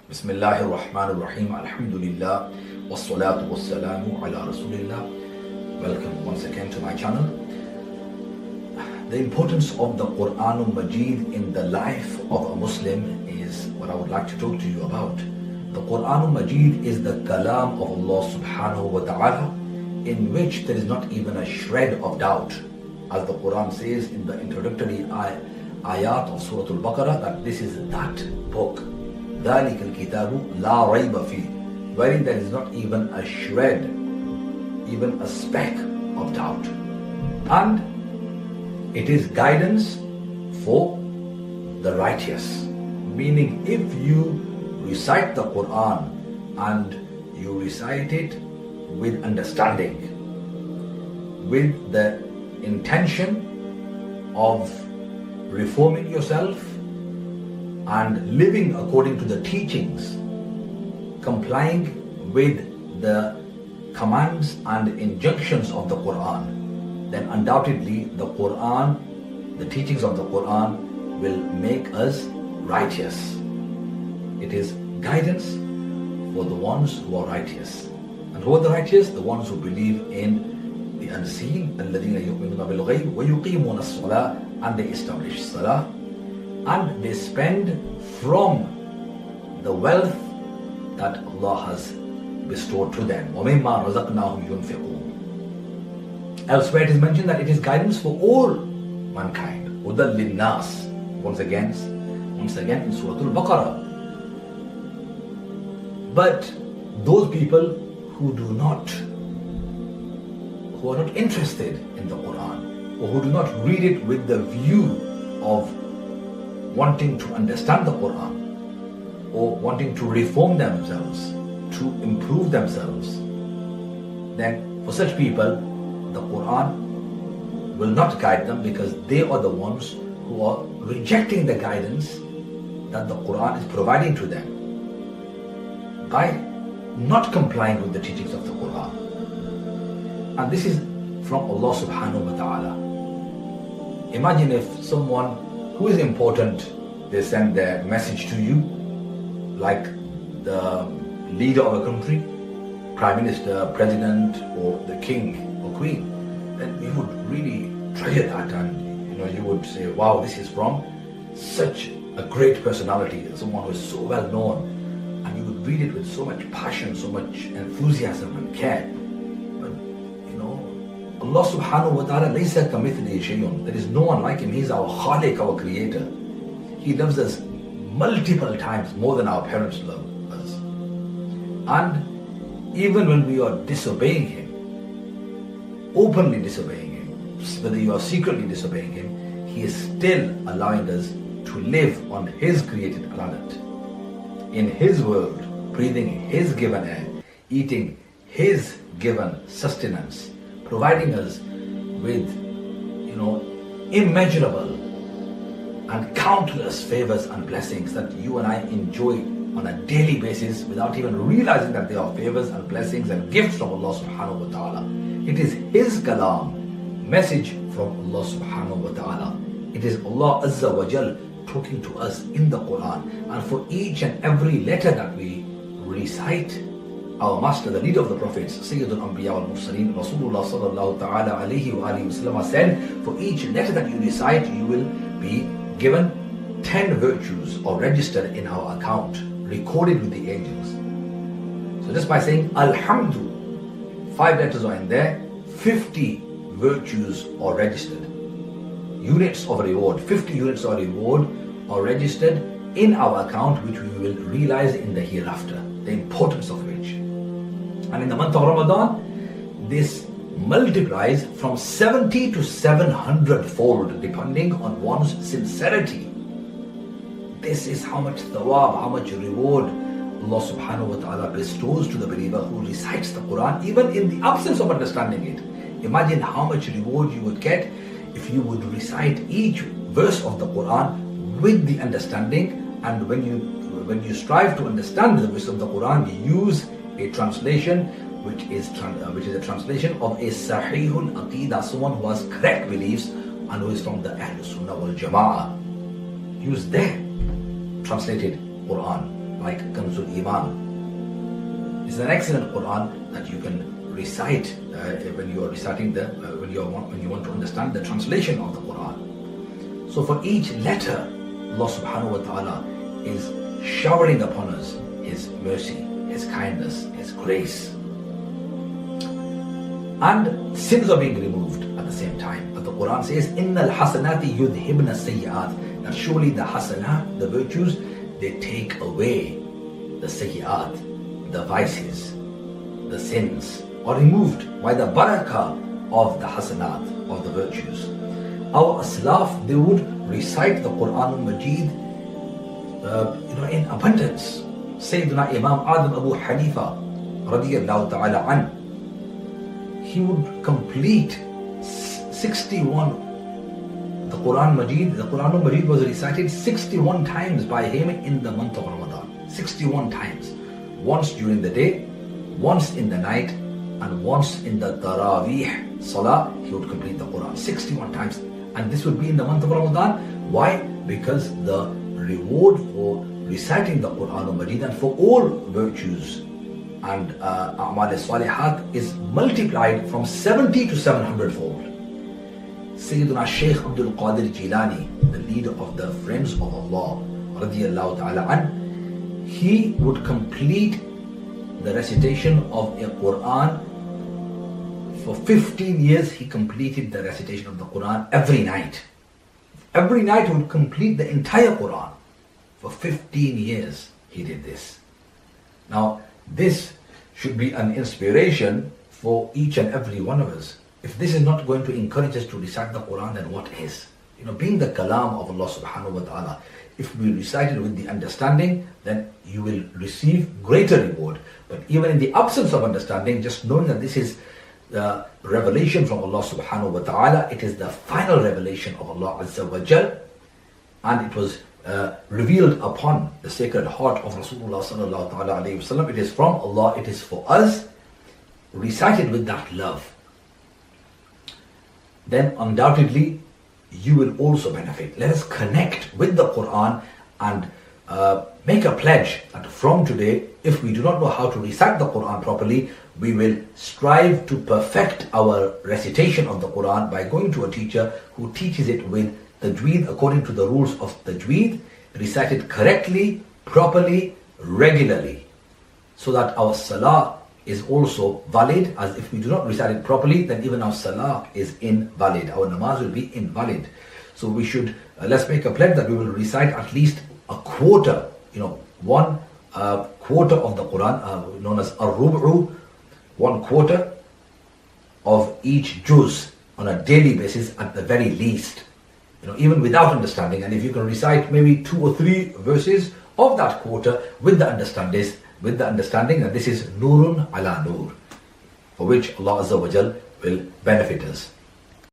Bismillahir Rahmanir Rahim. Alhamdulillah. Wassalatu wassalamu ala Rasulillah. Welcome once again to my channel. The importance of the Qur'an Majid in the life of a Muslim is what I would like to talk to you about. The Qur'an Majid is the kalam of Allah subhanahu wa ta'ala, in which there is not even a shred of doubt. As the Quran says in the introductory ayat of Surah Al-Baqarah, that this is that book. ذَلِكَ الْكِتَابُ لَا رَيْبَ فِيهِ, wherein there is not even a shred, even a speck of doubt. And it is guidance for the righteous. Meaning, if you recite the Quran and you recite it with understanding, with the intention of reforming yourself and living according to the teachings, complying with the commands and injunctions of the Quran, then undoubtedly the Quran, the teachings of the Quran will make us righteous. It is guidance for the ones who are righteous. And who are the righteous? The ones who believe in the unseen, الَّذِينَ يُؤْمِنُونَ بِالْغَيْبِ وَيُقِيمُونَ الصَّلَاةَ, and they establish salah, and they spend from the wealth that Allah has bestowed to them. وَمِمَّا رَزَقْنَاهُمْ يُنْفِقُونَ. Elsewhere it is mentioned that it is guidance for all mankind. هُدًى لِلنَّاسِ, once again in Surah Al-Baqarah. But those people who are not interested in the Quran, or who do not read it with the view of wanting to understand the Quran, or wanting to reform themselves, to improve themselves, then for such people, the Quran will not guide them, because they are the ones who are rejecting the guidance that the Quran is providing to them by not complying with the teachings of the Quran. And this is from Allah subhanahu wa ta'ala. Imagine if someone who is important, they send their message to you, like the leader of a country, prime minister, president, or the king or queen, then you would really treasure that, and you would say, wow, this is from such a great personality, someone who is so well known, and you would read it with so much passion, so much enthusiasm and care. But Allah subhanahu wa ta'ala, laysa kamithlihi shay'un, there is no one like him. He is our Khaliq, our creator. He loves us multiple times more than our parents love us. And even when we are disobeying him, openly disobeying him, whether you are secretly disobeying him, he is still allowing us to live on his created planet, in his world, breathing his given air, eating his given sustenance, providing us with immeasurable and countless favors and blessings that you and I enjoy on a daily basis without even realizing that they are favors and blessings and gifts from Allah subhanahu wa ta'ala. It is his kalam, message from Allah subhanahu wa ta'ala. It is Allah azza wa jal talking to us in the Quran. And for each and every letter that we recite, our master, the leader of the prophets, Sayyidul Anbiya wal Mursaleen, Rasulullah sallallahu ta'ala alayhi wa alihi wasallam said, for each letter that you recite, you will be given 10 virtues or registered in our account, recorded with the angels. So just by saying Alhamdu, 5 letters are in there, 50 virtues are registered. Units of reward, 50 units of reward are registered in our account, which we will realize in the hereafter, the importance of which. And in the month of Ramadan, this multiplies from 70 to 700 fold, depending on one's sincerity. This is how much thawab, how much reward Allah subhanahu wa ta'ala bestows to the believer who recites the Quran, even in the absence of understanding it. Imagine how much reward you would get if you would recite each verse of the Quran with the understanding. And when you strive to understand the verse of the Quran, you use a translation which is a translation of a Sahihul Aqidah, someone who has correct beliefs and who is from the Ahlul Sunnah wal Jama'ah. Use their translated Quran. like Kanzul Iman. It's an excellent Quran that you can recite when you are reciting when you want to understand the translation of the Quran. So for each letter, Allah subhanahu wa ta'ala is showering upon us His mercy, His kindness, His grace. And sins are being removed at the same time. But the Quran says, "Innal hasanati yudhibna sayyi'at." That surely the hasanat, the virtues, they take away the sayyi'at, the vices, the sins, are removed by the barakah of the hasanat, of the virtues. Our aslaf, they would recite the Quran al-Majid in abundance. Sayyidina Imam Adam Abu Hanifa radiyallahu ta'ala an, he would complete 61. The Quran al-Majid was recited 61 times by him in the month of Ramadan. 61 times. Once during the day, once in the night, and once in the Taraweeh Salah, he would complete the Quran 61 times. And this would be in the month of Ramadan. Why? Because the reward for reciting the Quran al-Majid and for all virtues and A'mal Salihat is multiplied from 70 to 700 fold. Sayyidina Shaykh Abdul Qadir Jilani, the leader of the Friends of Allah radiyallahu ta'ala an, he would complete the recitation of a Quran. For 15 years he completed the recitation of the Quran every night. Every night he would complete the entire Quran. For 15 years he did this. Now this should be an inspiration for each and every one of us. If this is not going to encourage us to recite the Quran, then what is? Being the kalam of Allah subhanahu wa ta'ala, if we recite it with the understanding, then you will receive greater reward. But even in the absence of understanding, just knowing that this is the revelation from Allah subhanahu wa ta'ala, it is the final revelation of Allah azza wa jal, and it was revealed upon the sacred heart of Rasulullah sallallahu ta'ala alayhi wa sallam. It is from Allah, it is for us, recited with that love. Then undoubtedly you will also benefit. Let us connect with the Quran and make a pledge that from today, if we do not know how to recite the Quran properly, we will strive to perfect our recitation of the Quran by going to a teacher who teaches it with tajweed according to the rules of tajweed, recite it correctly, properly, regularly, so that our salah is also valid. As if we do not recite it properly, then even our salah is invalid. Our namaz will be invalid. So we should, let's make a pledge that we will recite at least a quarter, one quarter of the Quran, known as ar-rub'u, 1/4 of each juz on a daily basis at the very least. Even without understanding, and if you can recite maybe 2 or 3 verses of that quarter with the understanding that this is nurun ala nur, for which Allah azza wa jal will benefit us.